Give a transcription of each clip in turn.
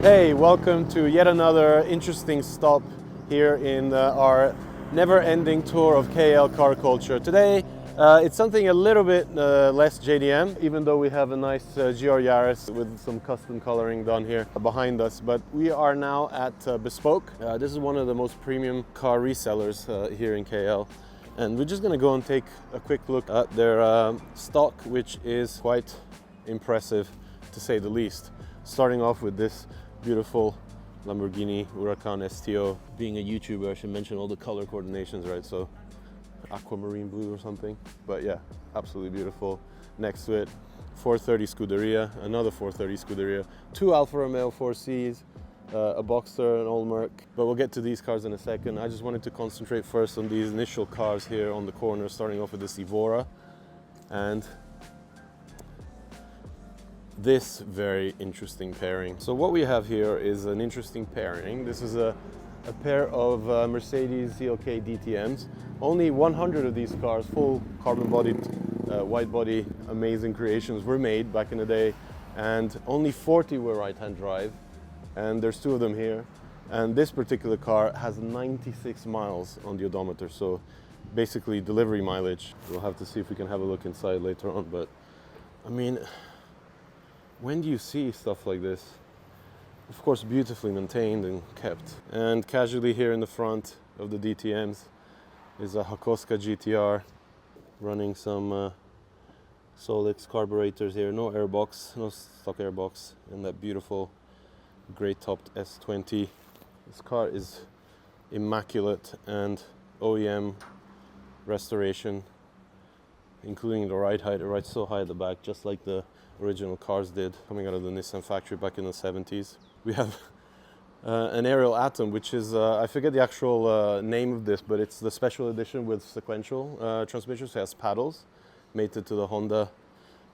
Hey, welcome to yet another interesting stop here in our never-ending tour of KL car culture. Today, it's something a little bit less JDM, even though we have a nice GR Yaris with some custom coloring done here behind us. But we are now at Bespoke. This is one of the most premium car resellers here in KL. And we're just gonna go and take a quick look at their stock, which is quite impressive to say the least. Starting off with this beautiful Lamborghini Huracan STO. Being a YouTuber, I should mention all the color coordinations, right? So aquamarine blue or something. But yeah, absolutely beautiful. Next to it, 430 Scuderia, another 430 Scuderia, two Alfa Romeo 4Cs, a Boxster, an old Merc. But we'll get to these cars in a second. I just wanted to concentrate first on these initial cars here on the corner, starting off with this Evora and this very interesting pairing. So what we have here is an interesting pairing. This is a pair of Mercedes CLK DTMs. Only 100 of these cars, full carbon-bodied, wide-body, amazing creations were made back in the day, and only 40 were right-hand drive, and there's two of them here. And this particular car has 96 miles on the odometer, so basically delivery mileage. We'll have to see if we can have a look inside later on, but I mean, when do you see stuff like this? Of course, beautifully maintained and kept. And casually here in the front of the DTMs is a Hakoska GTR running some Solix carburetors here. No airbox, no stock airbox, and that beautiful grey-topped S20. This car is immaculate and OEM restoration, including the ride height. It rides so high at the back, just like the original cars did, coming out of the Nissan factory back in the 70s. We have an Aerial Atom, which is, I forget the actual name of this, but it's the special edition with sequential transmissions. So it has paddles, mated to the Honda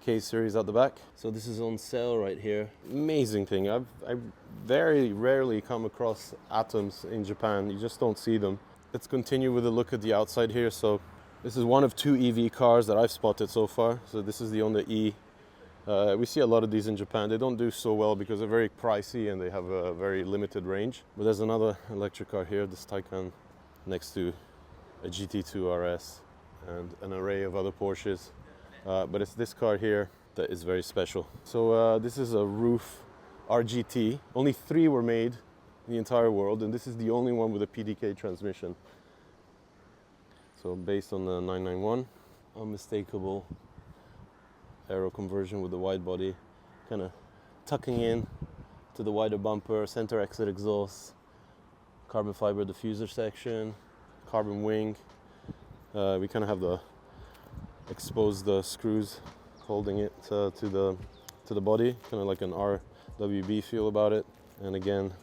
K series at the back. So this is on sale right here. Amazing thing. I very rarely come across Atoms in Japan. You just don't see them. Let's continue with a look at the outside here. So this is one of two EV cars that I've spotted so far. So this is the Honda E. We see a lot of these in Japan. They don't do so well because they're very pricey and they have a very limited range. But there's another electric car here, this Taycan, next to a GT2 RS and an array of other Porsches. But it's this car here that is very special. So this is a Roof RGT. Only 3 were made in the entire world, and this is the only one with a PDK transmission. So based on the 991, unmistakable aero conversion with the wide body, kind of tucking in to the wider bumper, center exit exhaust, carbon fiber diffuser section, carbon wing. We kind of have the exposed screws holding it to the body, kind of like an RWB feel about it. And again,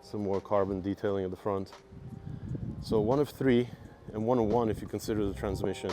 some more carbon detailing at the front. So 1 of 3 and 1 of 1 if you consider the transmission.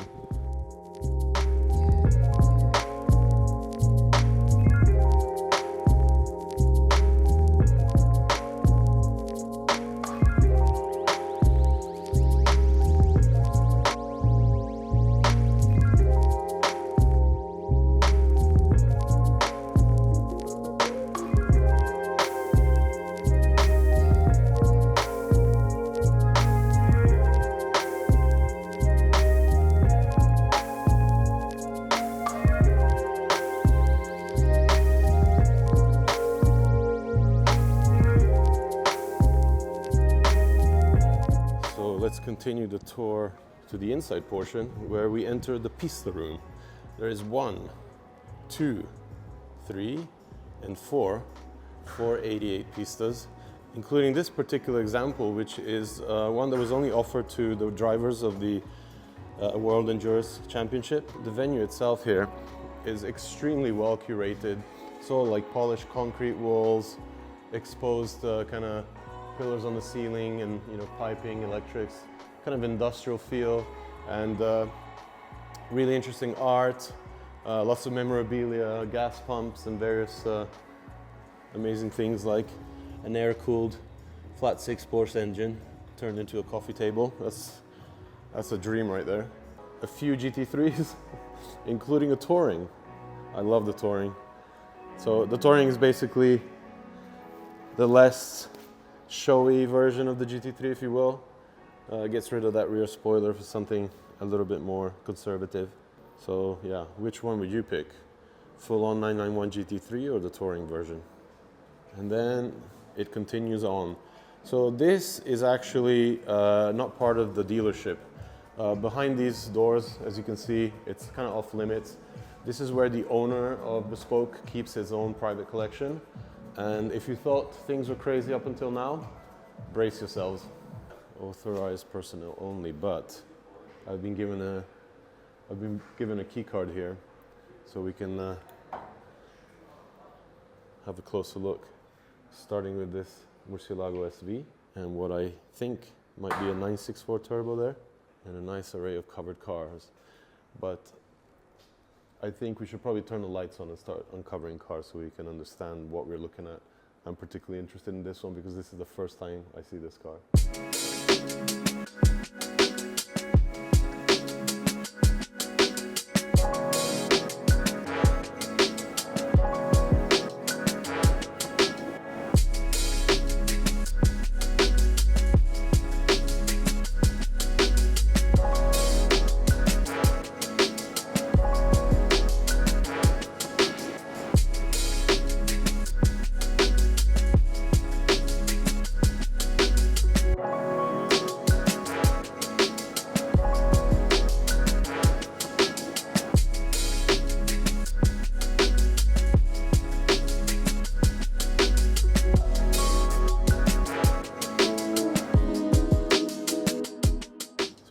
Let's continue the tour to the inside portion where we enter the pista room. There is 1, 2, 3, and 4 488 pistas, including this particular example, which is one that was only offered to the drivers of the World Endurance Championship. The venue itself here is extremely well curated. So like polished concrete walls, exposed kind of pillars on the ceiling, and piping, electrics, kind of industrial feel, and really interesting art, lots of memorabilia, gas pumps, and various amazing things like an air-cooled flat 6 Porsche engine turned into a coffee table. That's a dream right there. A few GT3s, including a Touring. I love the Touring. So the Touring is basically the less showy version of the GT3, if you will. Gets rid of that rear spoiler for something a little bit more conservative. So yeah, which one would you pick? Full-on 991 GT3 or the touring version? And then it continues on. So this is actually not part of the dealership. Behind these doors, as you can see, it's kind of off limits. This is where the owner of Bespoke keeps his own private collection. And if you thought things were crazy up until now, brace yourselves. Authorized personnel only, but I've been given a key card here, so we can have a closer look. Starting with this Murcielago SV, and what I think might be a 964 turbo there, and a nice array of covered cars. But I think we should probably turn the lights on and start uncovering cars so we can understand what we're looking at. I'm particularly interested in this one because this is the first time I see this car.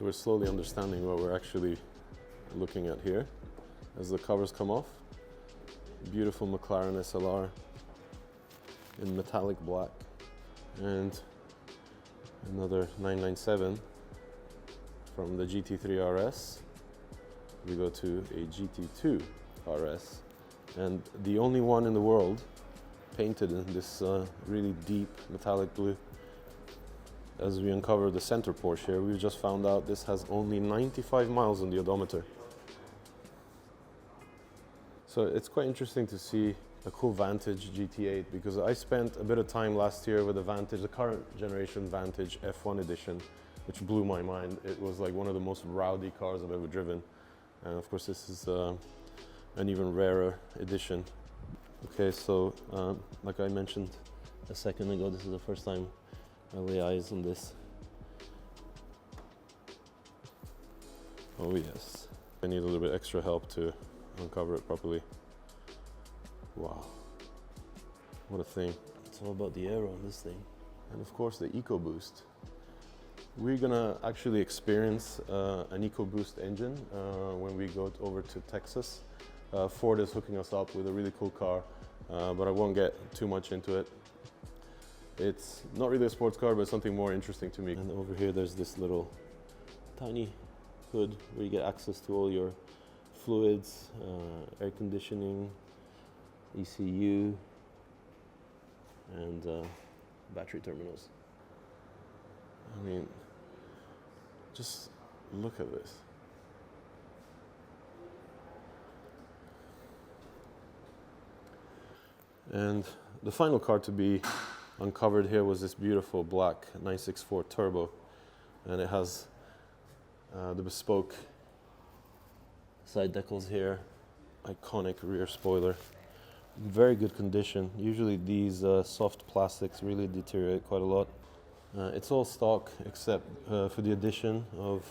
We're slowly understanding what we're actually looking at here as the covers come off. Beautiful McLaren SLR in metallic black, and another 997 from the GT3 RS. We go to a GT2 RS, and the only one in the world painted in this really deep metallic blue. As we uncover the center Porsche here, we've just found out this has only 95 miles on the odometer. So it's quite interesting to see a cool Vantage GT8, because I spent a bit of time last year with the Vantage, the current generation Vantage F1 edition, which blew my mind. It was like one of the most rowdy cars I've ever driven. And of course this is an even rarer edition. Okay, so like I mentioned a second ago, this is the first time I lay eyes on this. Oh yes. I need a little bit extra help to uncover it properly. Wow. What a thing. It's all about the aero on this thing. And of course the EcoBoost. We're gonna actually experience an EcoBoost engine when we go over to Texas. Ford is hooking us up with a really cool car, but I won't get too much into it. It's not really a sports car, but something more interesting to me. And over here there's this little tiny hood where you get access to all your fluids, air conditioning, ECU, and battery terminals. I mean, just look at this. And the final car to be uncovered here was this beautiful black 964 Turbo, and it has the Bespoke side decals here, iconic rear spoiler, very good condition. Usually these soft plastics really deteriorate quite a lot. It's all stock except for the addition of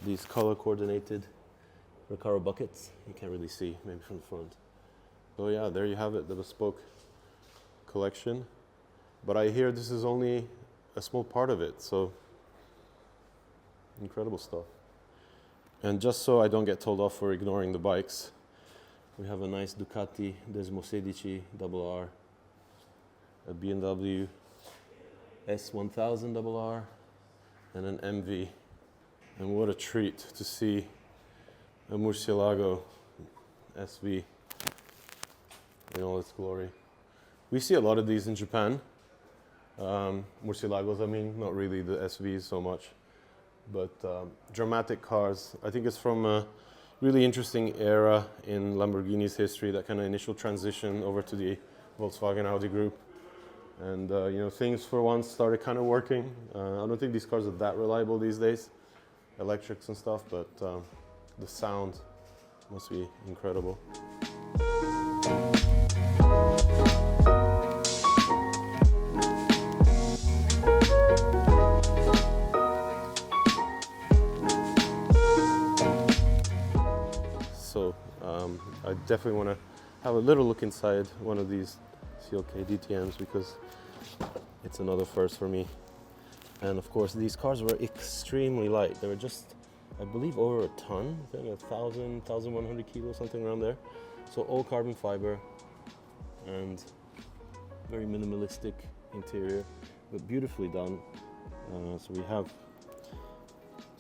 these color coordinated Recaro buckets. You can't really see, maybe from the front. So yeah, there you have it, the Bespoke collection. But I hear this is only a small part of it, so incredible stuff. And just so I don't get told off for ignoring the bikes, we have a nice Ducati Desmosedici RR, a BMW S1000 RR, and an MV. And what a treat to see a Murcielago SV in all its glory. We see a lot of these in Japan. Murcielagos, I mean, not really the SVs so much, but dramatic cars. I think it's from a really interesting era in Lamborghini's history, that kind of initial transition over to the Volkswagen Audi group. And you know, things for once started kind of working. I don't think these cars are that reliable these days, electrics and stuff, but the sound must be incredible. So I definitely want to have a little look inside one of these CLK DTMs because it's another first for me. And of course, these cars were extremely light. They were just, I believe, over a ton, I think 1,000, 1,100 kilos, something around there. So all carbon fiber and very minimalistic interior, but beautifully done. So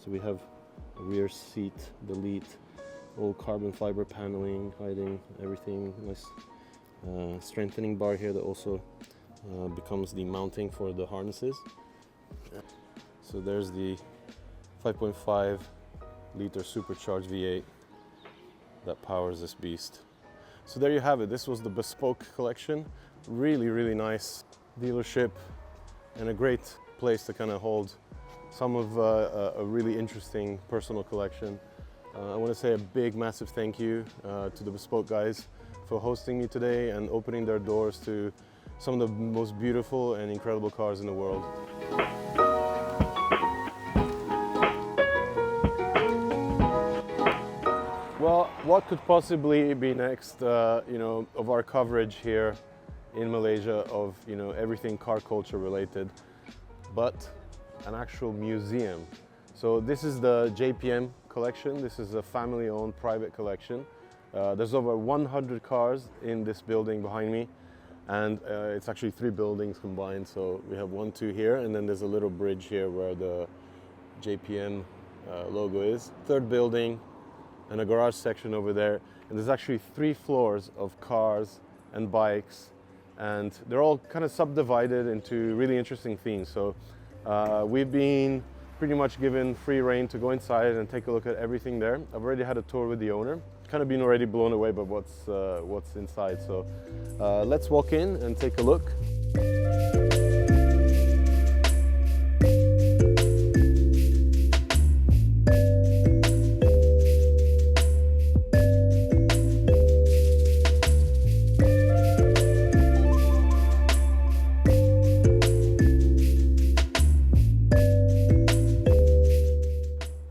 we have a rear seat, delete, all carbon fiber paneling, hiding everything. Nice strengthening bar here that also becomes the mounting for the harnesses. So there's the 5.5 liter supercharged V8 that powers this beast. So there you have it. This was the Bespoke collection. Really, really nice dealership and a great place to kind of hold some of a really interesting personal collection. I want to say a big, massive thank you to the Bespoke guys for hosting me today and opening their doors to some of the most beautiful and incredible cars in the world. Well, what could possibly be next, you know, of our coverage here in Malaysia of, you know, everything car culture related, but an actual museum. So this is the JPM collection. This is a family-owned private collection. There's over 100 cars in this building behind me, and it's actually 3 buildings combined. So we have 1, 2 here, and then there's a little bridge here where the JPM logo is. 3rd building, and a garage section over there. And there's actually 3 floors of cars and bikes, and they're all kind of subdivided into really interesting themes. So we've been pretty much given free rein to go inside and take a look at everything there. I've already had a tour with the owner. Kind of been already blown away by what's inside. So let's walk in and take a look.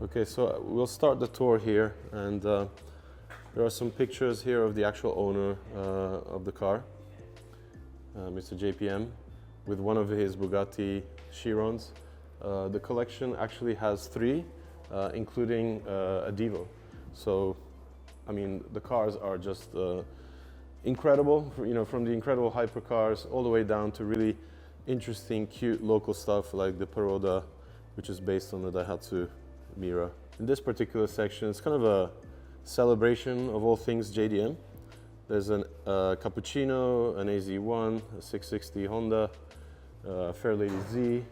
Okay, so we'll start the tour here, and there are some pictures here of the actual owner of the car, Mr. JPM, with one of his Bugatti Chirons. The collection actually has 3, including a Devo. So, I mean, the cars are just incredible, you know, from the incredible hypercars all the way down to really interesting, cute local stuff like the Peroda, which is based on the Daihatsu Mira. In this particular section, it's kind of a celebration of all things JDM. There's a Cappuccino, an AZ1, a 660 Honda, a Fairlady Z,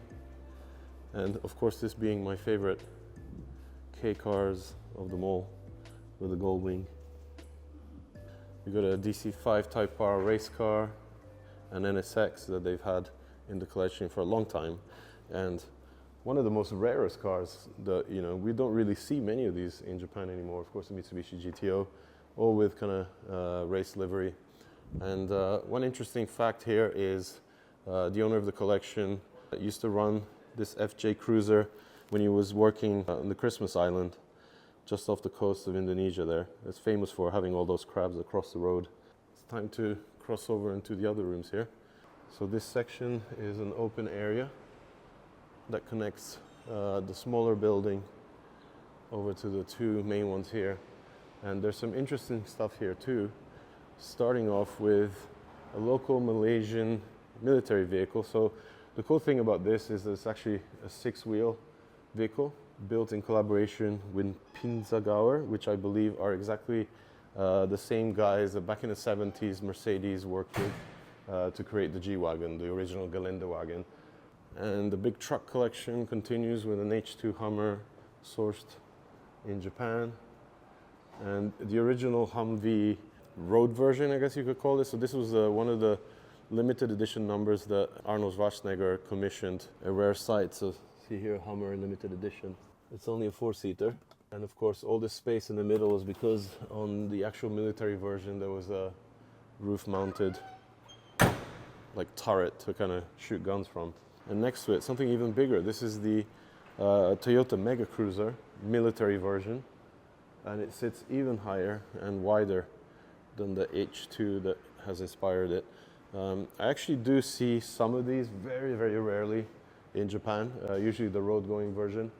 and of course this being my favorite K cars of them all with a gold wing. We got a DC5 Type R race car, an NSX that they've had in the collection for a long time, and one of the most rarest cars that, you know, we don't really see many of these in Japan anymore. Of course, the Mitsubishi GTO, all with kind of race livery. And one interesting fact here is the owner of the collection used to run this FJ Cruiser when he was working on the Christmas Island, just off the coast of Indonesia there. It's famous for having all those crabs across the road. It's time to cross over into the other rooms here. So this section is an open area that connects the smaller building over to the 2 main ones here. And there's some interesting stuff here too, starting off with a local Malaysian military vehicle. So the cool thing about this is that it's actually a 6-wheel vehicle built in collaboration with Pinzagauer, which I believe are exactly the same guys that back in the 70s Mercedes worked with to create the G-Wagon, the original Gelände wagon. And the big truck collection continues with an H2 Hummer sourced in Japan. And the original Humvee road version, I guess you could call it. So this was one of the limited edition numbers that Arnold Schwarzenegger commissioned, a rare sight. So see here, Hummer limited edition. It's only a 4-seater. And of course, all this space in the middle is because on the actual military version, there was a roof-mounted like turret to kind of shoot guns from. And next to it, something even bigger. This is the Toyota Mega Cruiser military version, and it sits even higher and wider than the H2 that has inspired it. I actually do see some of these very, very rarely in Japan, usually the road-going version.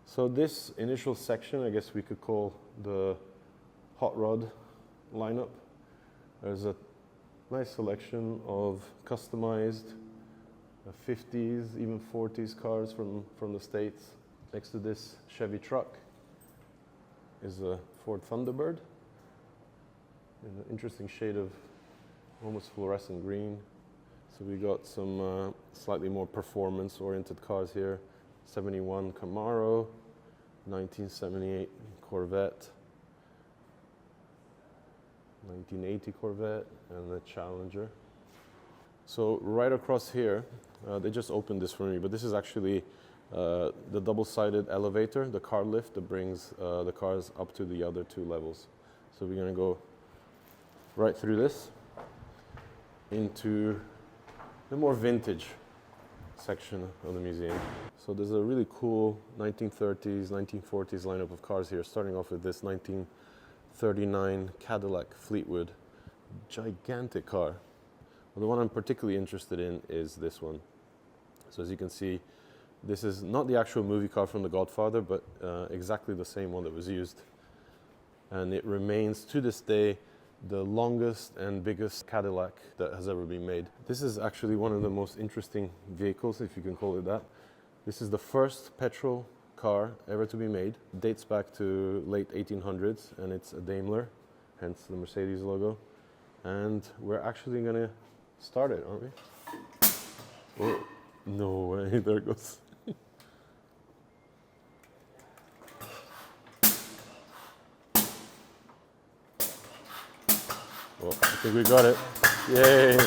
So this initial section, I guess we could call the hot rod lineup. There's a nice selection of customized 50s, even 40s cars from the States. Next to this Chevy truck is a Ford Thunderbird in an interesting shade of almost fluorescent green. So we got some slightly more performance-oriented cars here. 71 Camaro, 1978 Corvette, 1980 Corvette, and the Challenger. So right across here, they just opened this for me, but this is actually the double-sided elevator, the car lift that brings the cars up to the other 2 levels. So we're gonna go right through this into the more vintage section of the museum. So there's a really cool 1930s, 1940s lineup of cars here, starting off with this 1939 Cadillac Fleetwood. Gigantic car. Well, the one I'm particularly interested in is this one. So as you can see, this is not the actual movie car from The Godfather, but exactly the same one that was used. And it remains, to this day, the longest and biggest Cadillac that has ever been made. This is actually one of the most interesting vehicles, if you can call it that. This is the first petrol car ever to be made. It dates back to late 1800s, and it's a Daimler, hence the Mercedes logo. And we're actually gonna start it, aren't we? Oh, no way, there it goes. Well, I think we got it. Yay!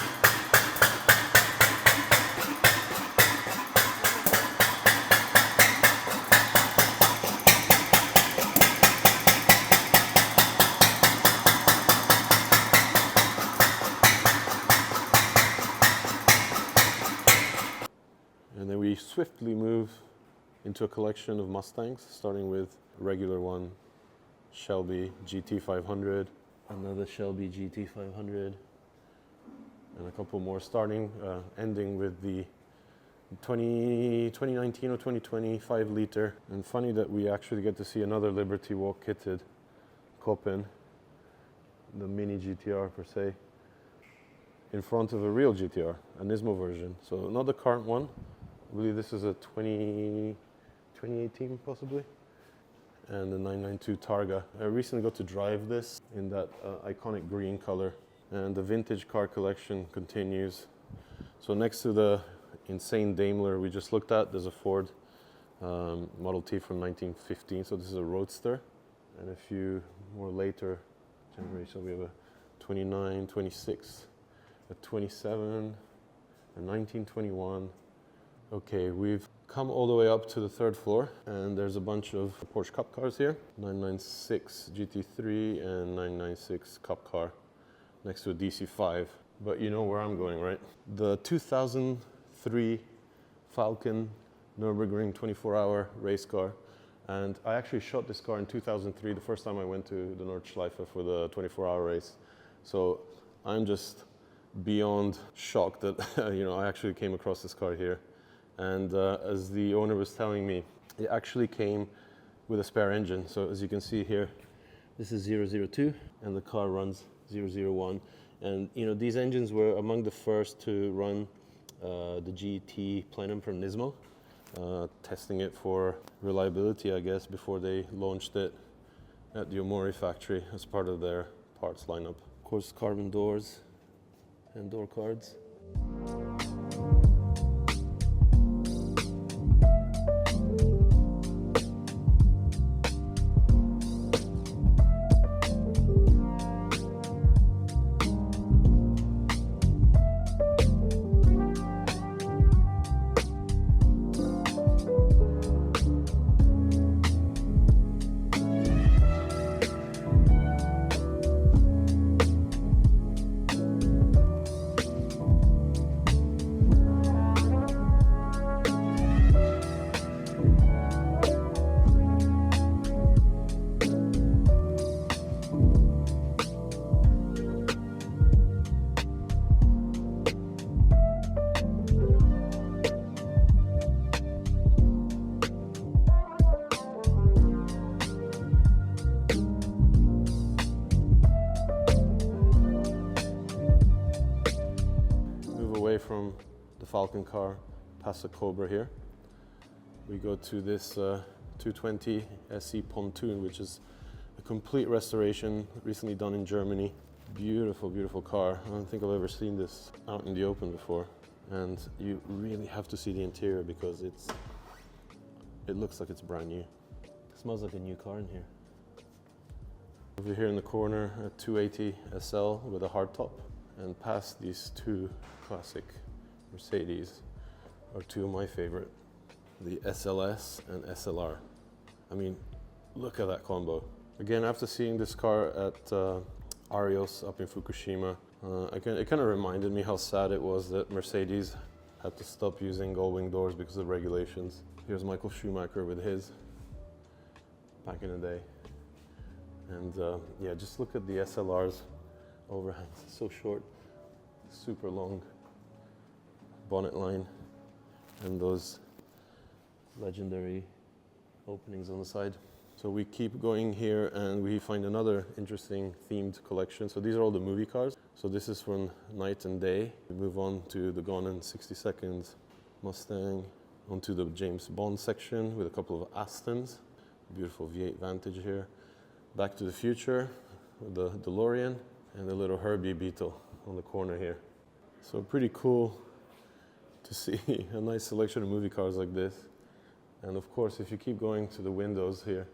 And then we swiftly move into a collection of Mustangs, starting with a regular one, Shelby GT500. Another Shelby GT500, and a couple more ending with the 2019 or 2020 5-liter. And funny that we actually get to see another Liberty Walk kitted Coppin, the mini GTR per se, in front of a real GTR, a Nismo version. So not the current one. I believe this is a 2018 possibly. And the 992 Targa. I recently got to drive this in that iconic green color. And the vintage car collection continues. So next to the insane Daimler we just looked at, there's a Ford Model T from 1915. So this is a Roadster. And a few more later generations. So we have a 29, 26, a 27, a 1921. Okay, we've come all the way up to the 3rd floor, and there's a bunch of Porsche Cup cars here. 996 GT3 and 996 Cup car next to a DC5. But you know where I'm going, right? The 2003 Falcon Nürburgring 24-hour race car. And I actually shot this car in 2003, the first time I went to the Nordschleife for the 24-hour race. So I'm just beyond shocked that I actually came across this car here. And as the owner was telling me, it actually came with a spare engine. So as you can see here, this is 002 and the car runs 001. And these engines were among the first to run the GT Plenum from Nismo, testing it for reliability, I guess, before they launched it at the Omori factory as part of their parts lineup. Of course, carbon doors and door cards. Falcon car, past the Cobra here. We go to this 220 SE Pontoon, which is a complete restoration, recently done in Germany. Beautiful, beautiful car. I don't think I've ever seen this out in the open before. And you really have to see the interior because it looks like it's brand new. It smells like a new car in here. Over here in the corner, a 280 SL with a hardtop. And past these two classic Mercedes are two of my favorite, the SLS and SLR. I mean, look at that combo. Again, after seeing this car at Arios up in Fukushima, it kind of reminded me how sad it was that Mercedes had to stop using gull-wing doors because of regulations. Here's Michael Schumacher with his back in the day. And yeah, just look at the SLR's overhang. It's so short, super long bonnet line, and those legendary openings on the side. So we keep going here and we find another interesting themed collection. So these are all the movie cars. So this is from Night and Day. We move on to the Gone in 60 Seconds Mustang, onto the James Bond section with a couple of Astons. Beautiful V8 Vantage here. Back to the Future with the DeLorean and the little Herbie Beetle on the corner here. So pretty cool to see a nice selection of movie cars like this. And of course, if you keep going to the windows here,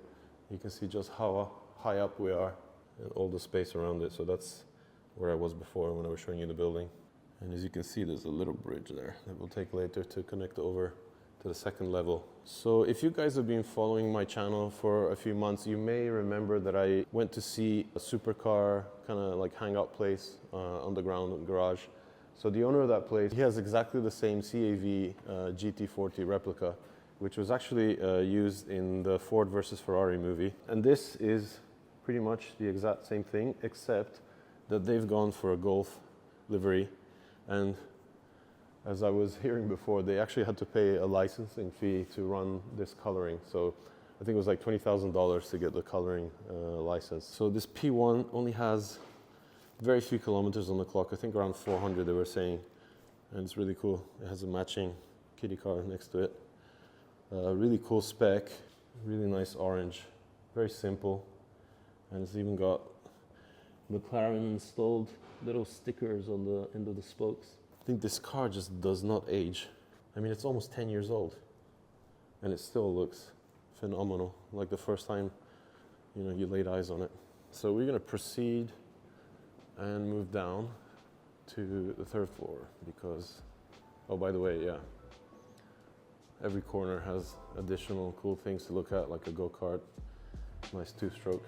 you can see just how high up we are and all the space around it. So that's where I was before when I was showing you the building. And as you can see, there's a little bridge there that we'll take later to connect over to the second level. So if you guys have been following my channel for a few months, you may remember that I went to see a supercar kind of like hangout place underground garage. So the owner of that place, he has exactly the same CAV GT40 replica, which was actually used in the Ford versus Ferrari movie. And this is pretty much the exact same thing, except that they've gone for a Golf livery. And as I was hearing before, they actually had to pay a licensing fee to run this coloring. So I think it was like $20,000 to get the coloring license. So this P1 only has very few kilometers on the clock. I think around 400 they were saying. And it's really cool. It has a matching kitty car next to it. Really cool spec, really nice orange, very simple, and it's even got McLaren installed little stickers on the end of the spokes. I think this car just does not age. I mean, it's almost 10 years old, and it still looks phenomenal, like the first time you laid eyes on it. So we're going to proceed and move down to the third floor because, oh, by the way, yeah. Every corner has additional cool things to look at, like a go-kart, nice two-stroke.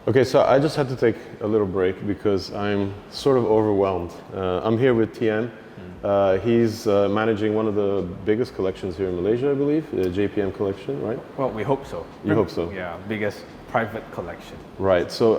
Okay, so I just had to take a little break because I'm sort of overwhelmed. I'm here with TM. He's managing one of the biggest collections here in Malaysia, I believe, the JPM collection, right? Well, we hope so. You hope so? Yeah, biggest private collection. Right, so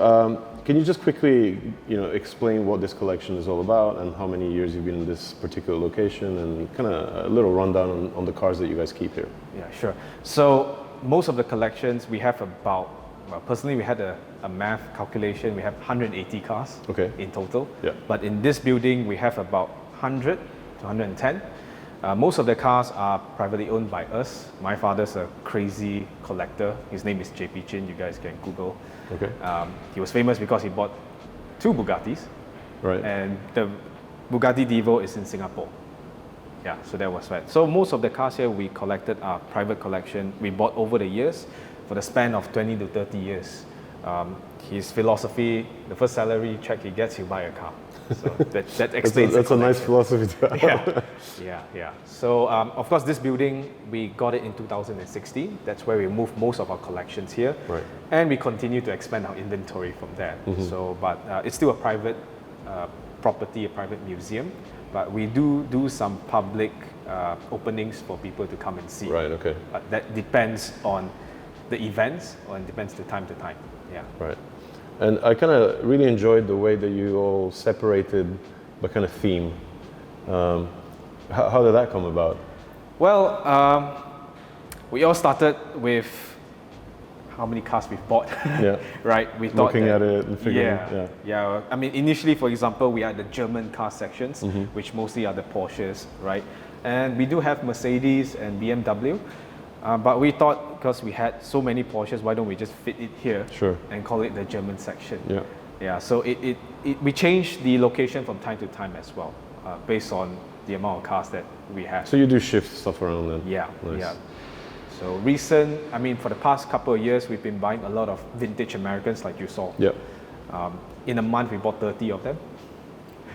can you just quickly explain what this collection is all about and how many years you've been in this particular location and kind of a little rundown on the cars that you guys keep here? Yeah, sure. So most of the collections we have about, well, personally we had a math calculation, we have 180 cars in total. Yeah. But in this building we have about 100 to 110. Most of the cars are privately owned by us. My father's a crazy collector. His name is JP Chin, you guys can Google. Okay. He was famous because he bought 2 Bugattis. Right. And the Bugatti Divo is in Singapore. Yeah, so that was right. So most of the cars here we collected are private collection. We bought over the years for the span of 20 to 30 years. His philosophy, the first salary check he gets, he'll buy a car. So that explains That's the a nice collection. philosophy to have. Yeah. So of course, this building, we got it in 2016. That's where we moved most of our collections here. Right. And we continue to expand our inventory from there. So, but it's still a private property, a private museum. But we do some public openings for people to come and see. Right, okay. But that depends on the events, or it depends to time. Yeah. Right. And I kind of really enjoyed the way that you all separated by kind of theme. How did that come about? Well, we all started with how many cars we've bought. Yeah. Right. We thought Looking at it and figuring. Yeah. I mean, initially, for example, we had the German car sections, which mostly are the Porsches, right? And we do have Mercedes and BMW. But we thought, because we had so many Porsches, why don't we just fit it here and call it the German section? Yeah. So we changed the location from time to time as well, based on the amount of cars that we have. So you do shift stuff around then? Yeah. Nice. Yeah. So for the past couple of years, we've been buying a lot of vintage Americans, like you saw. Yep. In a month, we bought 30 of them.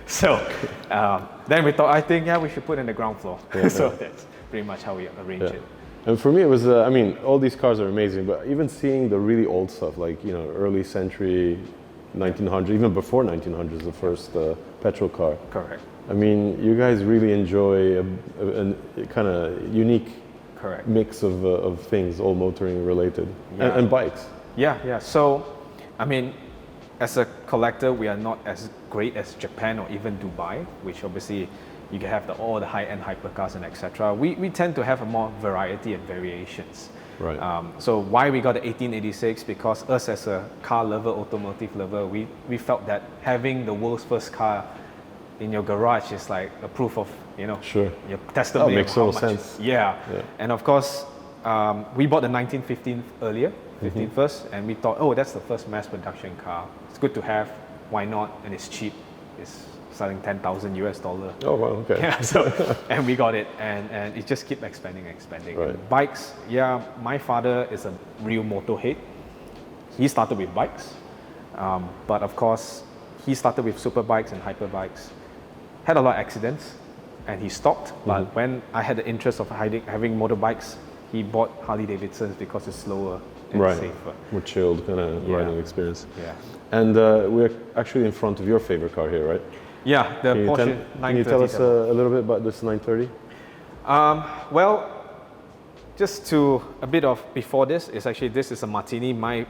So then we thought, I think, we should put in the ground floor. So that's pretty much how we arrange it. And for me, it was, I mean, all these cars are amazing, but even seeing the really old stuff, like, early century, 1900, even before 1900s, the first petrol car. Correct. I mean, you guys really enjoy a kind of unique mix of things, all motoring related, and bikes. Yeah. So, I mean, as a collector, we are not as great as Japan or even Dubai, which obviously you can have all the high-end hypercars and etc. We tend to have a more variety and variations. Right. So why we got the 1886? Because us as a car lover, automotive lover, we felt that having the world's first car in your garage is like a proof of, your testimony makes of how total much. sense. Yeah. And of course, we bought the 1915 earlier, 15 first, and we thought, that's the first mass production car. It's good to have. Why not? And it's cheap. It's selling $10,000 US. Oh wow, okay. Yeah, so and we got it, and it just kept expanding. Right. Bikes, my father is a real motor head. He started with bikes, but of course, he started with super bikes and hyper bikes. Had a lot of accidents, and he stopped. But when I had the interest of having motorbikes, he bought Harley Davidsons because it's slower and safer. More chilled kind of riding experience. Yeah. And we're actually in front of your favorite car here, right? Yeah, the Porsche 930. Can you tell us a little bit about this 930? Well, just a bit of before this is a Martini. My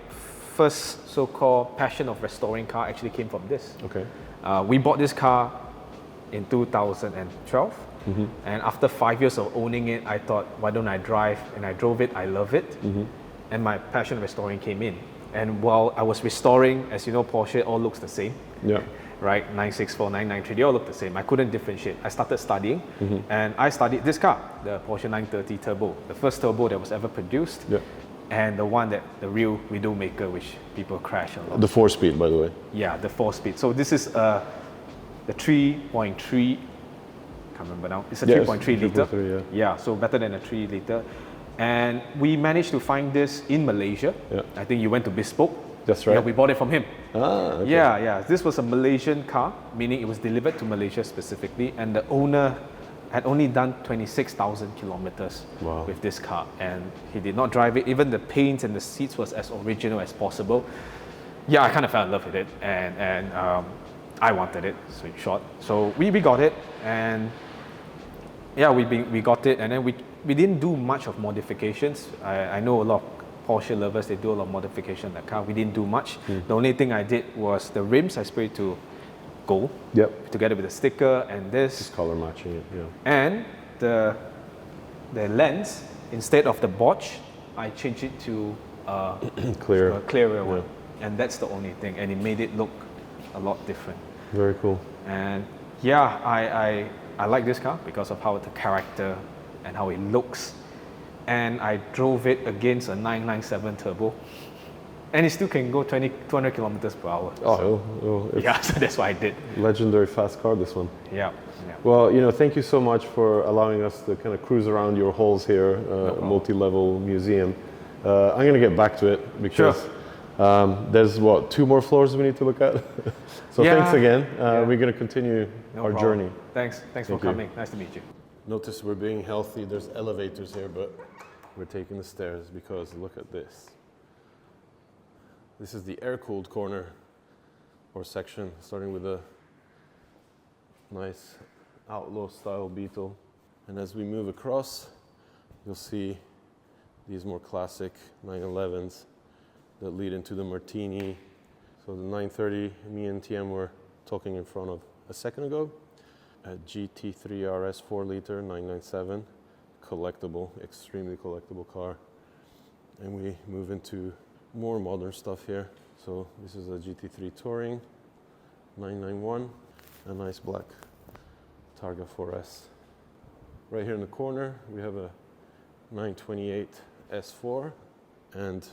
first so-called passion of restoring car actually came from this. Okay. We bought this car in 2012, and after 5 years of owning it, I thought, why don't I drive? And I drove it. I love it, and my passion of restoring came in. And while I was restoring, as you know, Porsche all looks the same. Yeah. Right, 964, 993, they all look the same. I couldn't differentiate. I started studying, and I studied this car, the Porsche 930 Turbo, the first turbo that was ever produced, and the one the real Widowmaker, which people crash a lot. The 4-speed, by the way. Yeah, the 4-speed. So this is the 3.3, can't remember now. It's a 3.3 liter. Yeah, so better than a 3 liter. And we managed to find this in Malaysia. Yeah. I think you went to Bespoke. That's right. Yeah, we bought it from him. Ah, okay. Yeah. This was a Malaysian car, meaning it was delivered to Malaysia specifically, and the owner had only done 26,000 kilometers with this car, and he did not drive it. Even the paint and the seats was as original as possible. Yeah, I kind of fell in love with it, and I wanted it, so in short. So we got it, and we got it, and then we didn't do much of modifications. I know a lot of Porsche lovers, they do a lot of modification on the car. We didn't do much. The only thing I did was the rims I sprayed to gold, together with the sticker and this. Just color matching it, And the lens, instead of the botch, I changed it to a clearer one. And that's the only thing, and it made it look a lot different. Very cool. And I like this car because of how the character and how it looks. And I drove it against a 997 turbo, and it still can go 200 kilometers per hour. So that's what I did. Legendary fast car, this one. Yeah. Well, thank you so much for allowing us to kind of cruise around your halls here, multi-level museum. I'm going to get back to it because There's what, 2 more floors we need to look at? So Yeah. thanks again. Yeah. We're going to continue our problem. journey. Thanks for Thank you. coming. Nice to meet you. Notice we're being healthy. There's elevators here, but we're taking the stairs because look at this. This is the air-cooled corner or section, starting with a nice outlaw-style Beetle. And as we move across, you'll see these more classic 911s that lead into the Martini. So the 930, me and TM were talking in front of a second ago. A GT3 RS 4 liter 997, collectible, extremely collectible car. And we move into more modern stuff here. So this is a GT3 Touring 991, a nice black Targa 4S. Right here in the corner, we have a 928 S4, and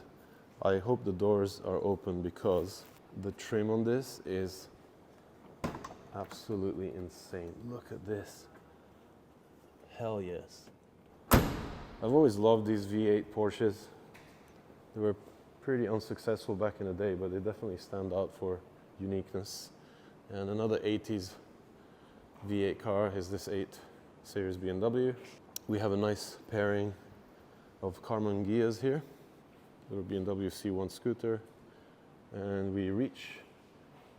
I hope the doors are open because the trim on this is absolutely insane. Look at this. Hell yes. I've always loved these V8 Porsches. They were pretty unsuccessful back in the day, but they definitely stand out for uniqueness. And another 80s V8 car is this 8 Series BMW. We have a nice pairing of Carmen Gias here, little BMW C1 scooter, and we reach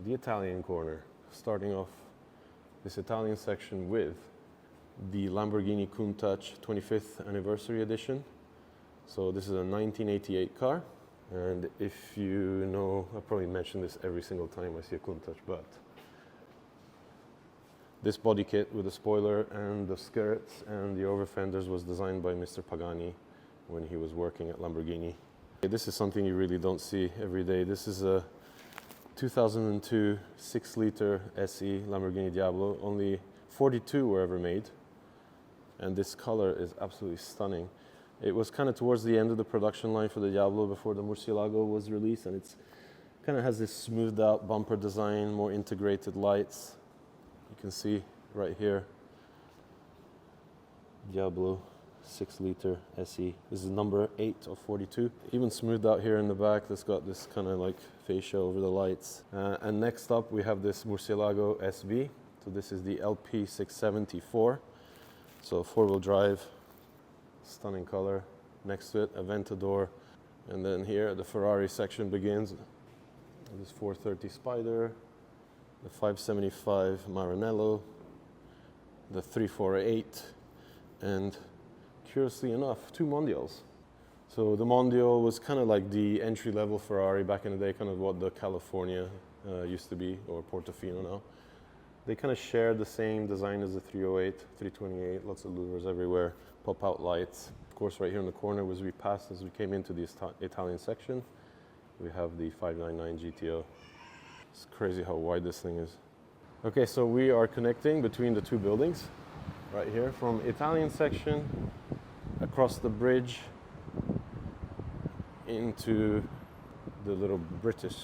the Italian corner, starting off this Italian section with the Lamborghini Countach 25th Anniversary Edition. So this is a 1988 car, and if you know, I probably mention this every single time I see a Countach, but this body kit with the spoiler and the skirts and the over fenders was designed by Mr. Pagani when he was working at Lamborghini. This is something you really don't see every day. This is a 2002 6-liter SE Lamborghini Diablo. Only 42 were ever made, and this color is absolutely stunning. It was kind of towards the end of the production line for the Diablo before the Murcielago was released, and it's kind of has this smoothed out bumper design, more integrated lights. You can see right here, Diablo 6-liter SE. This is number 8 of 42. Even smoothed out here in the back, that's got this kind of like fascia over the lights. And next up we have this Murcielago SV. So this is the LP674. So 4-wheel drive, stunning color. Next to it, Aventador. And then here the Ferrari section begins. This 430 Spider, the 575 Maranello, the 348, and curiously enough, 2 Mondials. So the Mondial was kind of like the entry-level Ferrari back in the day, kind of what the California used to be, or Portofino now. They kind of shared the same design as the 308, 328, lots of louvers everywhere, pop-out lights. Of course, right here in the corner was we passed as we came into the Italian section. We have the 599 GTO. It's crazy how wide this thing is. Okay, so we are connecting between the 2 buildings right here from Italian section across the bridge into the little British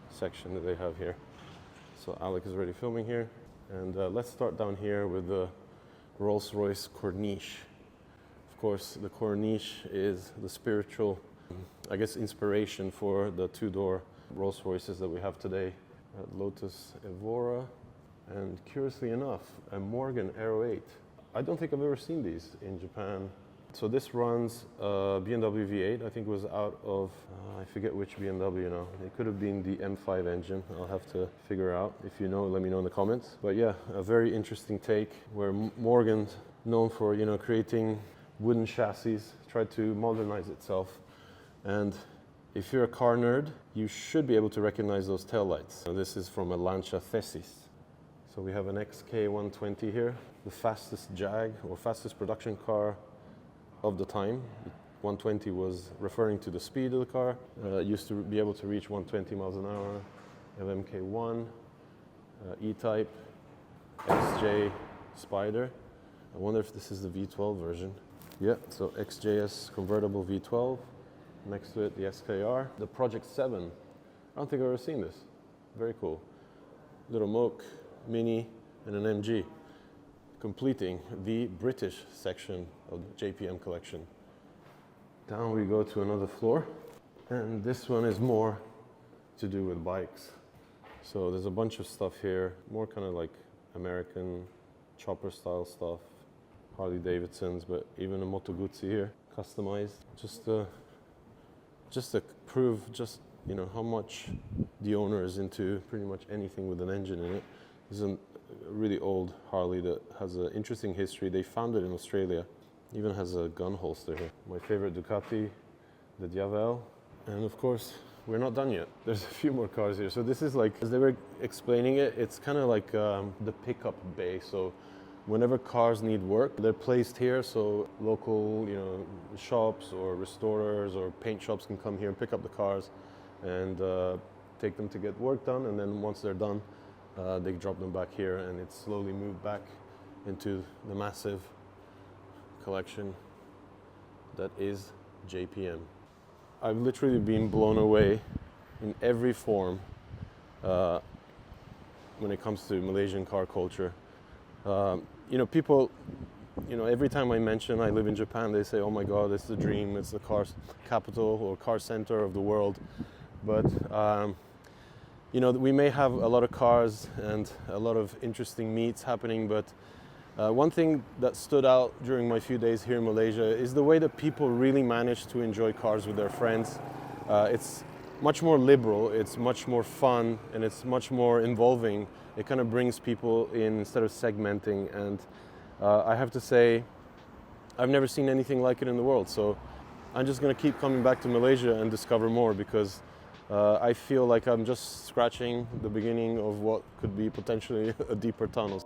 section that they have here. So Alec is already filming here, and let's start down here with the Rolls-Royce Corniche. Of course, the Corniche is the spiritual, I guess, inspiration for the 2-door Rolls-Royces that we have today. Lotus Evora, and curiously enough, a Morgan Aero 8. I don't think I've ever seen these in Japan. So this runs BMW V8. I think it was out of, I forget which BMW now. It could have been the M5 engine. I'll have to figure out. If you know, let me know in the comments. But yeah, a very interesting take where Morgan's known for, you know, creating wooden chassis, tried to modernize itself. And if you're a car nerd, you should be able to recognize those taillights. And this is from a Lancia Thesis. So we have an XK120 here, the fastest Jag or fastest production car of the time. 120 was referring to the speed of the car. It used to be able to reach 120 miles an hour. We have MK1, E-Type, XJ Spider. I wonder if this is the V12 version. Yeah, so XJS convertible V12. Next to it, the SKR. The Project 7. I don't think I've ever seen this. Very cool. Little Moke, Mini, and an MG. Completing the British section of the JPM collection. Down we go to another floor. And this one is more to do with bikes. So there's a bunch of stuff here, more kind of like American chopper style stuff, Harley Davidsons, but even a Moto Guzzi here, customized, just to prove you know, how much the owner is into pretty much anything with an engine in it. This is a really old Harley that has an interesting history. They found it in Australia. Even has a gun holster here. My favorite Ducati, the Diavel, and of course, we're not done yet. There's a few more cars here. So this is like, as they were explaining it, it's kind of like the pickup bay. So whenever cars need work, they're placed here. So local, you know, shops or restorers or paint shops can come here and pick up the cars and take them to get work done. And then once they're done, they drop them back here, and it's slowly moved back into the massive collection that is JPM. I've literally been blown away in every form when it comes to Malaysian car culture. You know, people, you know, every time I mention I live in Japan, they say, oh my God, it's the dream, it's the car capital or car center of the world. But, you know, we may have a lot of cars and a lot of interesting meets happening, but one thing that stood out during my few days here in Malaysia is the way that people really manage to enjoy cars with their friends. It's much more liberal, it's much more fun, and it's much more involving. It kind of brings people in instead of segmenting, and I have to say, I've never seen anything like it in the world. So I'm just going to keep coming back to Malaysia and discover more, because I feel like I'm just scratching the beginning of what could be potentially a deeper tunnel.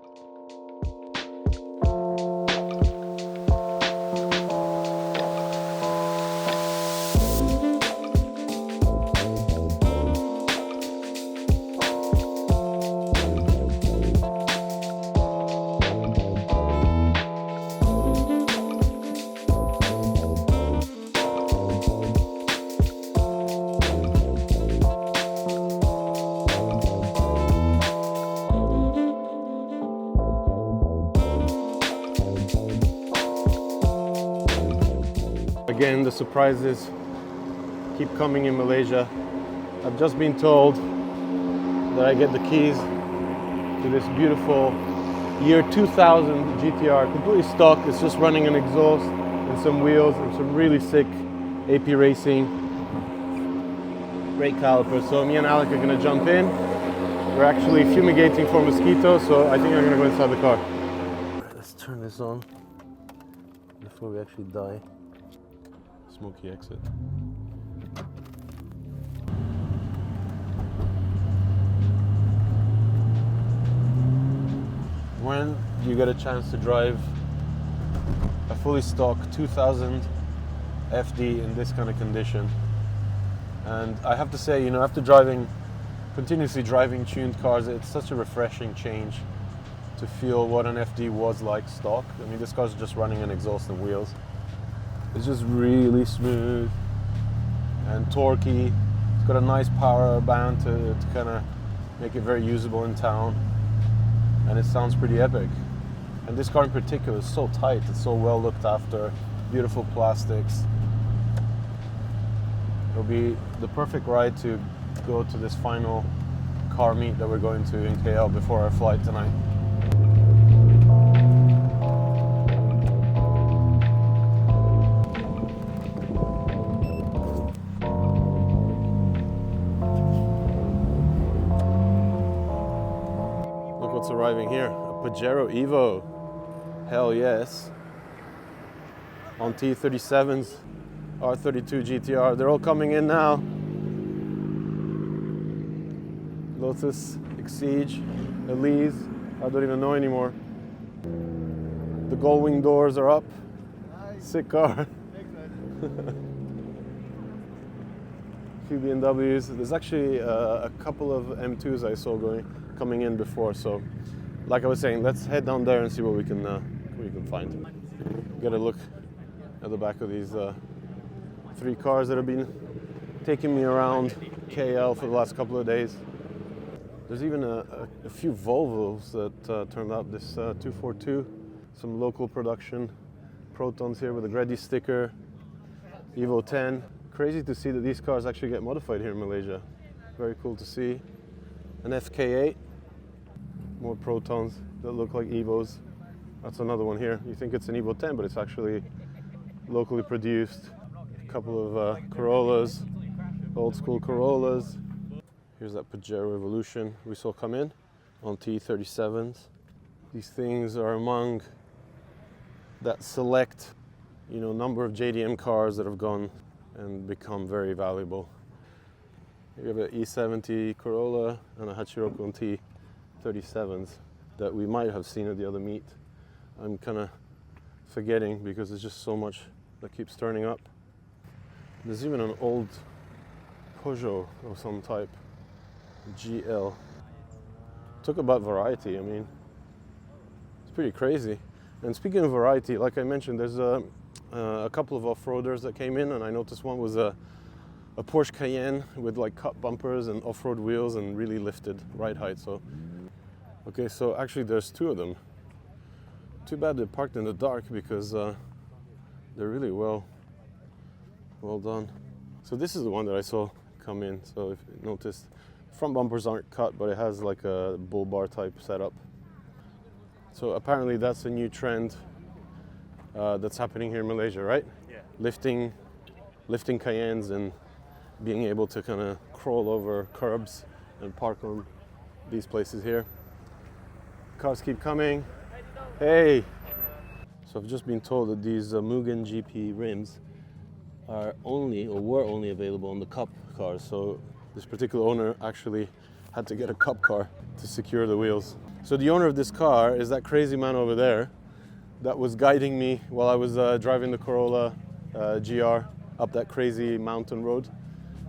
Again, the surprises keep coming in Malaysia. I've just been told that I get the keys to this beautiful year 2000 GTR, completely stock. It's just running an exhaust and some wheels and some really sick AP Racing brake calipers. So me and Alec are gonna jump in. We're actually fumigating for mosquitoes, so I think I'm gonna go inside the car. Let's turn this on before we actually die. Smoky exit. When you get a chance to drive a fully stock 2000 FD in this kind of condition, and I have to say, you know, after continuously driving tuned cars, it's such a refreshing change to feel what an FD was like stock. I mean, this car's just running an exhaust and wheels. It's just really smooth and torquey. It's got a nice power band to kind of make it very usable in town. And it sounds pretty epic. And this car in particular is so tight. It's so well looked after. Beautiful plastics. It'll be the perfect ride to go to this final car meet that we're going to in KL before our flight tonight. What's arriving here? A Pajero Evo. Hell yes. On T37s, R32 GTR. They're all coming in now. Lotus, Exige, Elise. I don't even know anymore. The gull wing doors are up. Nice. Sick car. Few BMWs. There's actually a couple of M2s I saw coming in before. So, like I was saying, let's head down there and see what we can find. Get a look at the back of these 3 cars that have been taking me around KL for the last couple of days. There's even a few Volvos that turned up. This 242, some local production Protons here with a Gredi sticker, Evo 10. Crazy to see that these cars actually get modified here in Malaysia. very cool to see. An FK8, more Protons that look like Evos. That's another one here. You think it's an Evo 10, but it's actually locally produced. A couple of Corollas, old school Corollas. Here's that Pajero Evolution we saw come in on T37s. These things are among that select, number of JDM cars that have gone and become very valuable. You have an E70 Corolla and a Hachiroku on T37s that we might have seen at the other meet. I'm kind of forgetting because there's just so much that keeps turning up. There's even an old Peugeot of some type, GL. Talk about variety, I mean, it's pretty crazy. And speaking of variety, like I mentioned, there's a couple of off-roaders that came in, and I noticed one was a Porsche Cayenne with like cut bumpers and off-road wheels and really lifted ride height. So, okay, so actually there's two of them. Too bad they're parked in the dark because they're really well done. So this is the one that I saw come in. So if you noticed, front bumpers aren't cut, but it has like a bull bar type setup. So apparently that's a new trend that's happening here in Malaysia, right? Yeah. Lifting Cayennes and being able to kind of crawl over curbs and park on these places here. Cars keep coming. Hey! So I've just been told that these Mugen GP rims are were only available on the Cup cars. So this particular owner actually had to get a Cup car to secure the wheels. So the owner of this car is that crazy man over there that was guiding me while I was driving the Corolla GR up that crazy mountain road.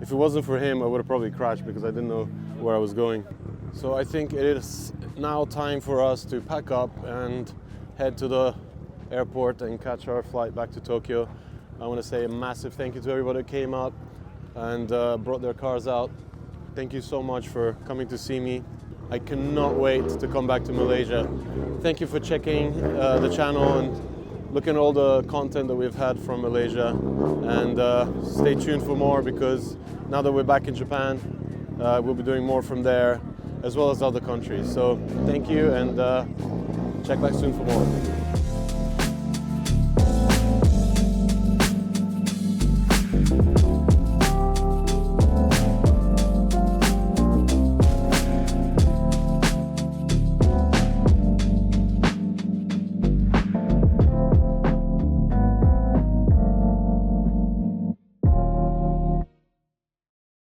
If it wasn't for him, I would have probably crashed because I didn't know where I was going. So I think it is now time for us to pack up and head to the airport and catch our flight back to Tokyo. I want to say a massive thank you to everybody that came out and brought their cars out. Thank you so much for coming to see me. I cannot wait to come back to Malaysia. Thank you for checking the channel and looking at all the content that we've had from Malaysia. And stay tuned for more because now that we're back in Japan, we'll be doing more from there as well as other countries. So thank you and check back soon for more.